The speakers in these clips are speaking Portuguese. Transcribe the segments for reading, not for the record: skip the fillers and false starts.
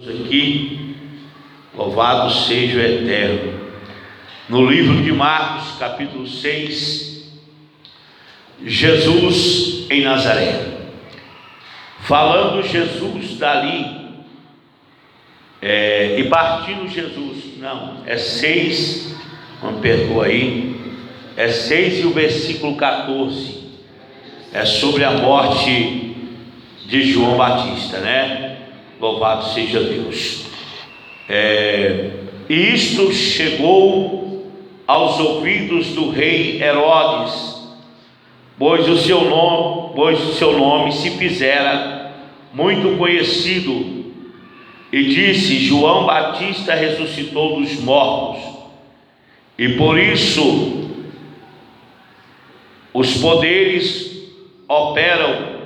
Aqui, louvado seja o Eterno. No livro de Marcos, capítulo 6, Jesus em Nazaré. Falando Jesus dali, e partindo Jesus, não, é 6, me perdoa aí, é 6 e o versículo 14, é sobre a morte de João Batista, né? Louvado seja Deus. E isto chegou aos ouvidos do rei Herodes, pois o seu nome se fizera muito conhecido, e disse: João Batista ressuscitou dos mortos, e por isso os poderes operam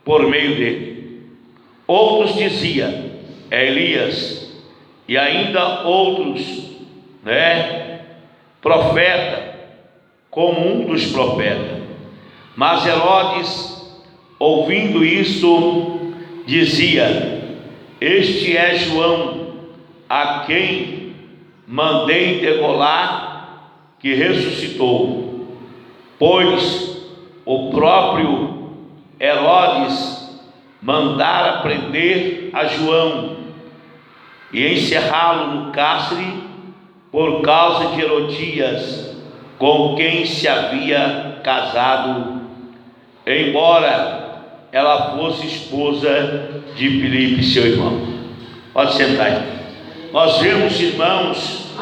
por meio dele. Outros diziam: é Elias, e ainda outros, profeta, como um dos profetas. Mas Herodes, ouvindo isso, dizia: este é João, a quem mandei degolar, que ressuscitou. Pois o próprio Herodes mandara prender a João e encerrá-lo no cárcere por causa de Herodias, com quem se havia casado, embora ela fosse esposa de Filipe, seu irmão. Pode sentar aí. Nós vemos, irmãos,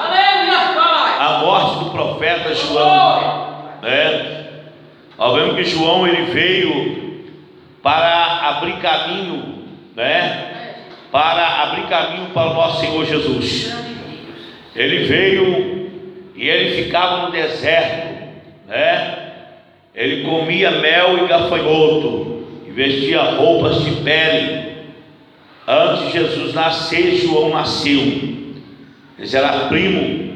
a morte do profeta João, Nós vemos que João ele veio para abrir caminho, para abrir caminho para o nosso Senhor Jesus. Ele veio e ele ficava no deserto, Ele comia mel e gafanhoto e vestia roupas de pele. Antes de Jesus nascer, João nasceu. Ele era primo,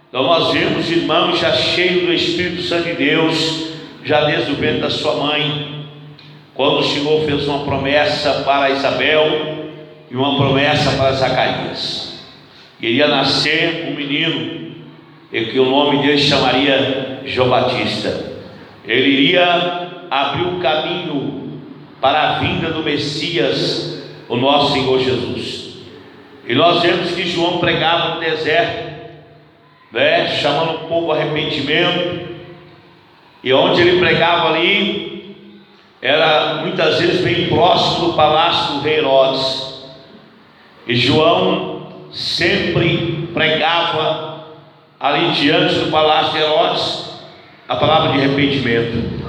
Então nós vemos, irmãos, já cheio do Espírito Santo de Deus, já desde o ventre da sua mãe, quando o Senhor fez uma promessa para Isabel e uma promessa para Zacarias. Iria nascer um menino, e que o nome dele chamaria João Batista. Ele iria abrir o caminho para a vinda do Messias, o nosso Senhor Jesus. E nós vemos que João pregava no deserto, chamando o povo ao arrependimento. E onde ele pregava ali era muitas vezes bem próximo do palácio do rei Herodes. E João sempre pregava ali diante do palácio de Herodes a palavra de arrependimento,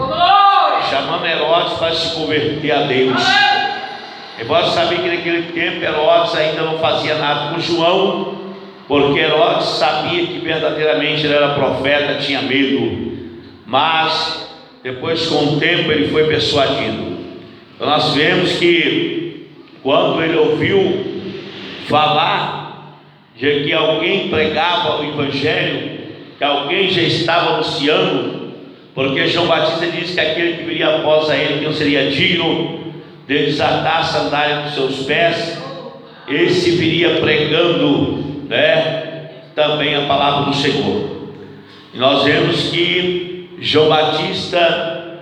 chamando Herodes para se converter a Deus. Embora sabia que naquele tempo Herodes ainda não fazia nada com João, porque Herodes sabia que verdadeiramente ele era profeta, tinha medo. Mas depois, com o tempo, ele foi persuadido. Então nós vemos que quando ele ouviu falar de que alguém pregava o Evangelho, que alguém já estava anunciando, porque João Batista disse que aquele que viria após a ele não seria digno de desatar a sandália dos seus pés, esse viria pregando, também a palavra do Senhor. E nós vemos que João Batista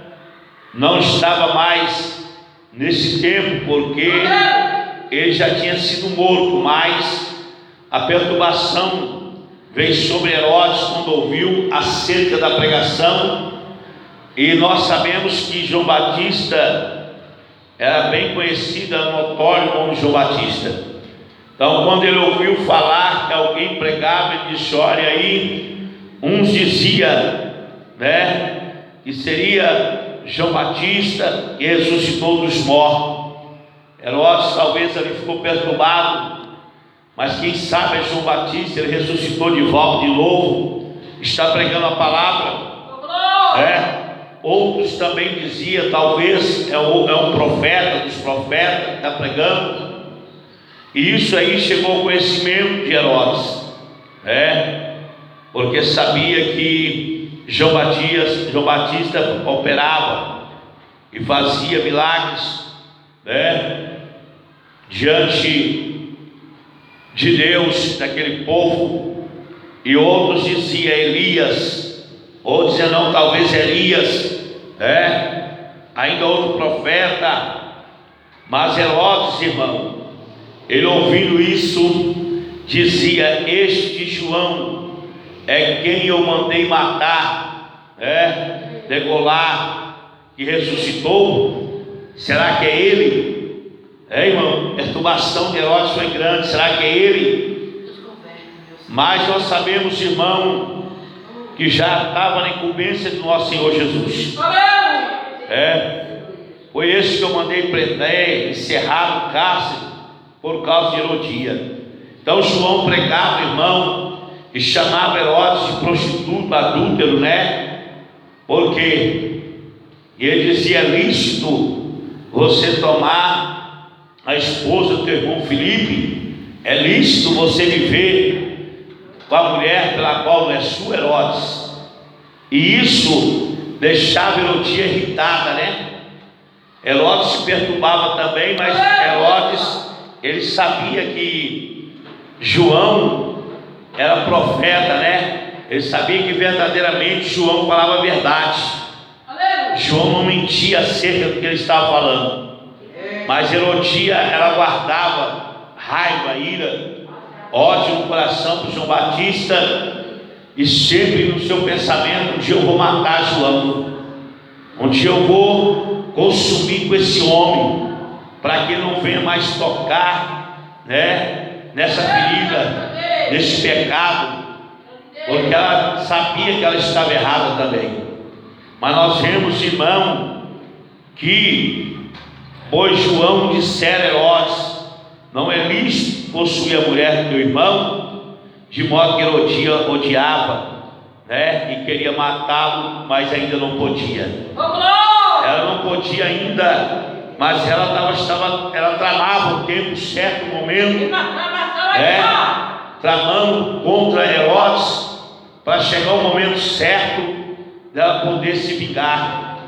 não estava mais nesse tempo, porque ele já tinha sido morto, mas a perturbação veio sobre Herodes quando ouviu acerca da pregação. E nós sabemos que João Batista era bem conhecido, notório o nome João Batista. Então, quando ele ouviu falar que alguém pregava, ele disse: olha aí, uns diziam que seria João Batista, que ressuscitou dos mortos. Herodes talvez ali ficou perturbado, mas quem sabe é João Batista, ele ressuscitou de volta de novo, está pregando a palavra. Outros também diziam: talvez é um profeta dos profetas que está pregando. E isso aí chegou ao conhecimento de Herodes, porque sabia que João Batista operava e fazia milagres, diante de Deus, daquele povo, e outros diziam Elias, ou diziam não, talvez Elias, ainda outro profeta. Mas Herodes, irmão, ele ouvindo isso, dizia: este João é quem eu mandei matar, degolar, e ressuscitou. Será que é ele? Irmão, a perturbação de Herodes foi grande. Será que é ele? Mas nós sabemos, irmão, que já estava na incumbência do nosso Senhor Jesus. Foi esse que eu mandei prender, encerrar no cárcere por causa de Herodia. Então João pregava, irmão, e chamava Herodes de prostituto, adúltero, porque ele dizia: é lícito você tomar a esposa do teu irmão Filipe, é lícito você viver com a mulher pela qual não é sua, Herodes. E isso deixava Herodia irritada, Herodes se perturbava também, mas Herodes, ele sabia que João era profeta, ele sabia que verdadeiramente João falava a verdade. João não mentia acerca do que ele estava falando. Mas Herodia, ela guardava raiva, ira, ódio no coração do João Batista, e sempre no seu pensamento: um dia eu vou matar João, um dia eu vou consumir com esse homem, para que ele não venha mais tocar, nessa ferida, nesse pecado, porque ela sabia que ela estava errada também. Mas nós vemos, irmão, que pois João dissera a Herodes: não é lícito possuir a mulher do teu irmão, de modo que Herodia odiava, e queria matá-lo, mas ainda não podia. Ela não podia ainda, mas ela tramava o tempo certo, o momento, tramando contra Herodes, para chegar o momento certo dela poder se vingar.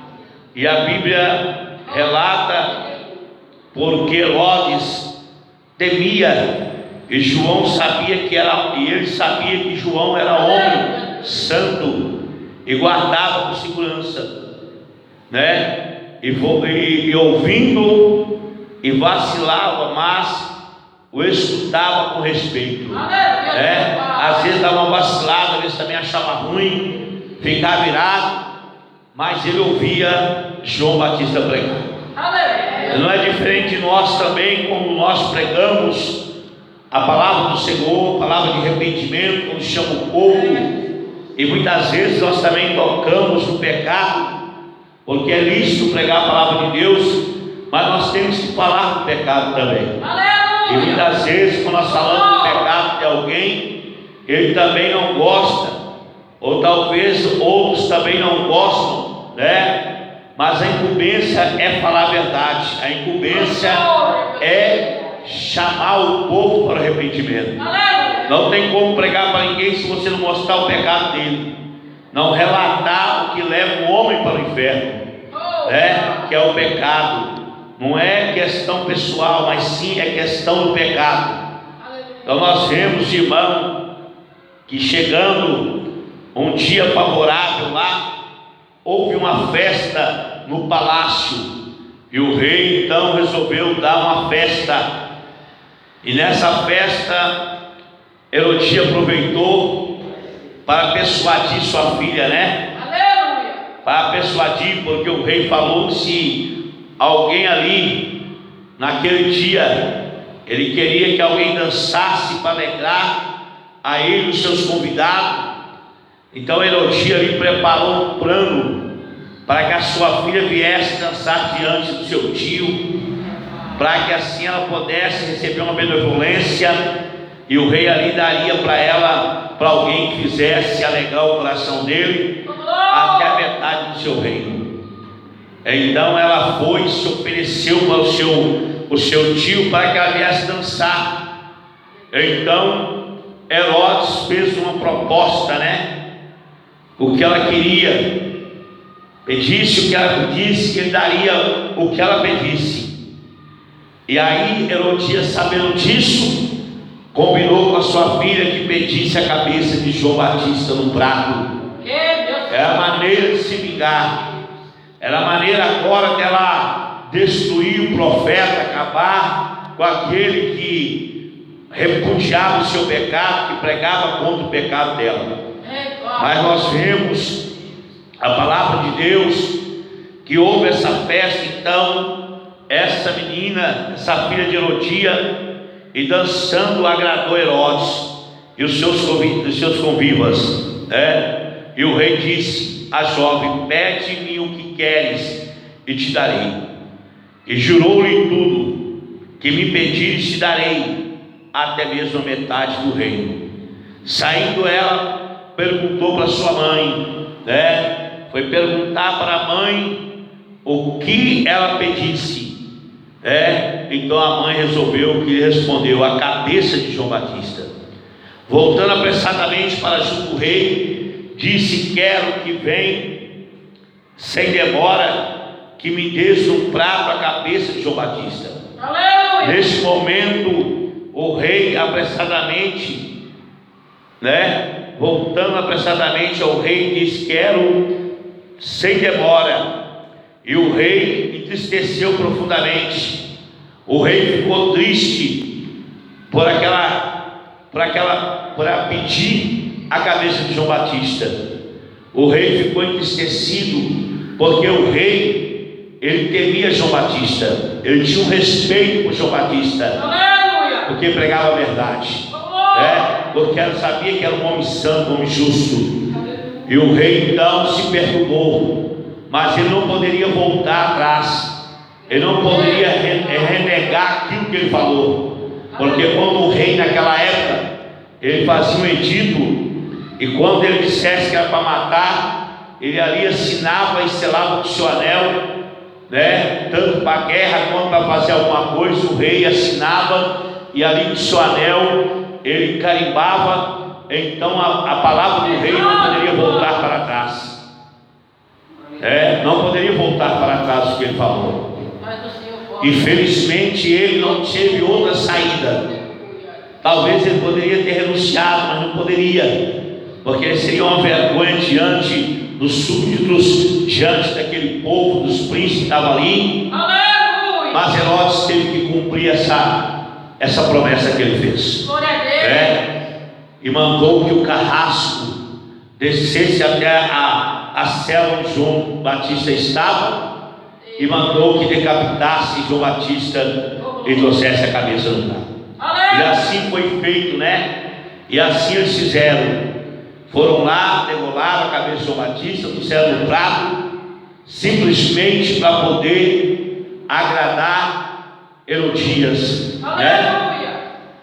E a Bíblia relata: porque Herodes temia, e João sabia que era, e ele sabia que João era homem santo e guardava com segurança, e ouvindo, e vacilava, mas o escutava com respeito. Às vezes dava uma vacilada, às vezes também achava ruim, ficava virado, mas ele ouvia João Batista pregar. Não é diferente de nós também, como nós pregamos a palavra do Senhor, a palavra de arrependimento, quando chama o povo, e muitas vezes nós também tocamos no pecado, porque é lícito pregar a palavra de Deus, mas nós temos que falar do pecado também. E muitas vezes, quando nós falamos do pecado de alguém, ele também não gosta, ou talvez outros também não gostam, mas a incumbência é falar a verdade, a incumbência é chamar o povo para o arrependimento. Não tem como pregar para ninguém se você não mostrar o pecado dele, não relatar o que leva o homem para o inferno, que é o pecado. Não é questão pessoal, mas sim é questão do pecado. Então nós vemos, irmão, que chegando um dia favorável lá, houve uma festa no palácio, e o rei então resolveu dar uma festa. E nessa festa Herodia aproveitou para persuadir sua filha, para persuadir, porque o rei falou que se alguém ali, naquele dia, ele queria que alguém dançasse para alegrar a ele e os seus convidados. Então Herodia ali preparou um plano para que a sua filha viesse dançar diante do seu tio, para que assim ela pudesse receber uma benevolência, e o rei ali daria para ela, para alguém que fizesse alegrar o coração dele, até a metade do seu reino. Então ela foi e se ofereceu para o seu tio para que ela viesse dançar. Então Herodes fez uma proposta, o que ela queria. Pedisse o que ela pedisse, que ele daria o que ela pedisse. E aí Herodias, sabendo disso, combinou com a sua filha que pedisse a cabeça de João Batista no prato. Era a maneira de se vingar. Era a maneira agora dela destruir o profeta, acabar com aquele que repudiava o seu pecado, que pregava contra o pecado dela. Mas nós vemos a palavra de Deus que houve essa festa. Então essa menina, essa filha de Herodias, e dançando agradou Herodes e os seus convivas, E o rei disse à jovem: pede-me o que queres e te darei. E jurou-lhe tudo que me pedires te darei, até mesmo a metade do reino. Saindo ela, perguntou para sua mãe, Foi perguntar para a mãe o que ela pedisse. Então a mãe resolveu, que respondeu: a cabeça de João Batista. Voltando apressadamente para junto do rei, disse: quero que venha sem demora, que me des um prato a cabeça de João Batista. Aleluia! Neste momento o rei apressadamente, voltando apressadamente ao rei, diz: quero sem demora. E o rei entristeceu profundamente. O rei ficou triste por pedir a cabeça de João Batista. O rei ficou entristecido, porque o rei, ele temia João Batista, ele tinha um respeito por João Batista, porque pregava a verdade, porque ele sabia que era um homem santo, um homem justo. E o rei então se perturbou, mas ele não poderia voltar atrás, ele não poderia renegar aquilo que ele falou, porque quando o rei naquela época, ele fazia um edito, e quando ele dissesse que era para matar, ele ali assinava e selava com o seu anel, tanto para a guerra quanto para fazer alguma coisa, o rei assinava, e ali com o seu anel ele carimbava. Então a palavra do rei não poderia voltar para trás, não poderia voltar para trás o que ele falou. Infelizmente ele não teve outra saída. Talvez ele poderia ter renunciado, mas não poderia, porque ele seria uma vergonha diante dos súditos, diante daquele povo, dos príncipes que estavam ali. Aleluia! Mas Herodes teve que cumprir essa promessa que ele fez, e mandou que o carrasco descesse até a cela onde João Batista estava, e mandou que decapitasse João Batista e trouxesse a cabeça no prato. E assim foi feito, E assim eles fizeram. Foram lá, degolaram a cabeça de João Batista, trouxeram no prato, simplesmente para poder agradar Herodias,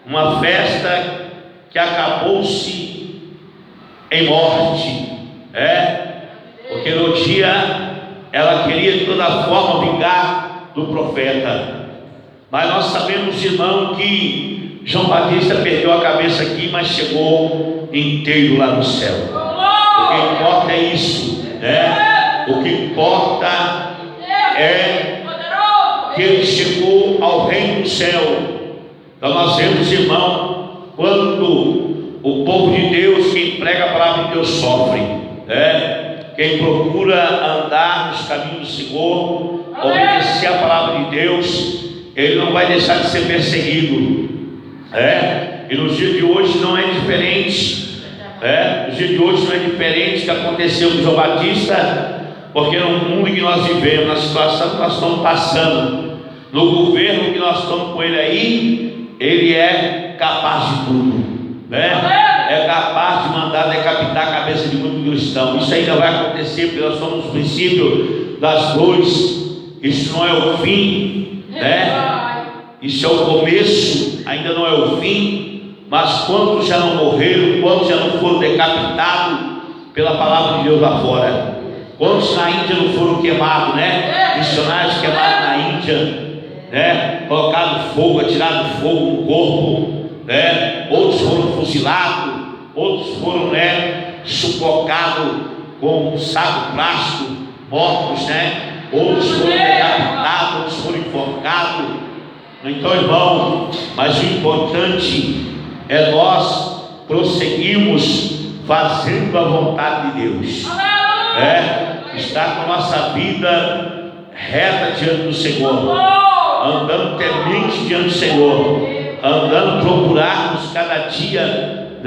Uma festa que acabou-se em morte, porque Herodias, ela queria de toda forma vingar do profeta. Mas nós sabemos, irmão, que João Batista perdeu a cabeça aqui, mas chegou inteiro lá no céu. O que importa é isso, O que importa é que ele chegou ao reino do céu. Então nós vemos, irmão, quando o povo de Deus, quem prega a palavra de Deus, sofre, quem procura andar nos caminhos do Senhor, obedecer a palavra de Deus, ele não vai deixar de ser perseguido, e nos dias de hoje não é diferente, nos dias de hoje não é diferente do que aconteceu com João Batista, porque no mundo que nós vivemos, na situação que nós estamos passando, no governo que nós estamos com ele aí, ele é capaz de tudo, é capaz de mandar decapitar a cabeça de muito cristão. Isso ainda vai acontecer, porque nós estamos no princípio das dores. Isso não é o fim, Isso é o começo, ainda não é o fim. Mas quantos já não morreram, quantos já não foram decapitados pela palavra de Deus lá fora? Quantos na Índia não foram queimados, Missionários queimados na Índia, colocado fogo, atirado fogo no corpo, outros foram fuzilados, outros foram, sufocados com um saco plástico, mortos, outros foram decapitados, outros foram enforcados. Então, irmão, mas o importante é nós prosseguirmos fazendo a vontade de Deus, estar com a nossa vida reta diante do Senhor, andando temente diante do Senhor, andando procurarmos cada dia,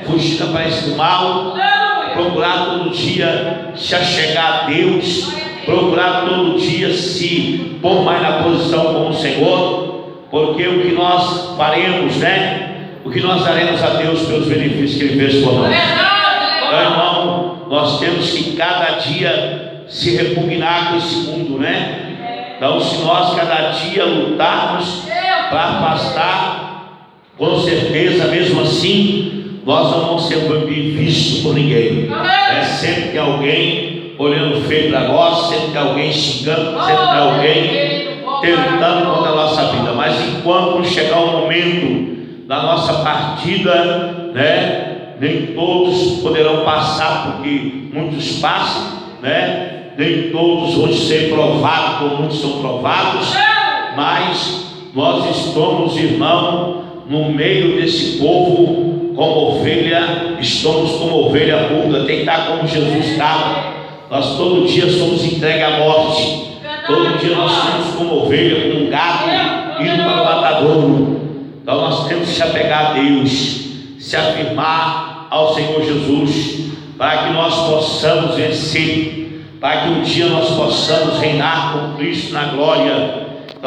fugir da aparência do mal, procurar todo dia se achegar a Deus, procurar todo dia se pôr mais na posição com o Senhor, porque o que nós faremos, o que nós daremos a Deus pelos benefícios que Ele fez por nós. Então, irmão, nós temos que cada dia se repugnar com esse mundo, Então, se nós cada dia lutarmos para afastar, com certeza, mesmo assim, nós não vamos ser bem vistos por ninguém. Sempre tem alguém olhando feio para nós, sempre tem alguém xingando, sempre tem alguém tentando contra a nossa vida. Mas enquanto chegar o momento da nossa partida, nem todos poderão passar, porque muitos passam, nem todos vão ser provados, como muitos são provados, mas nós estamos, irmão, no meio desse povo, como ovelha, estamos como ovelha muda, tem que estar como Jesus estava. Nós todo dia somos entregues à morte, todo dia nós somos como ovelha, como um gato indo para o matadouro. Então nós temos que se apegar a Deus, se afirmar ao Senhor Jesus, para que nós possamos vencer, para que um dia nós possamos reinar com Cristo na glória.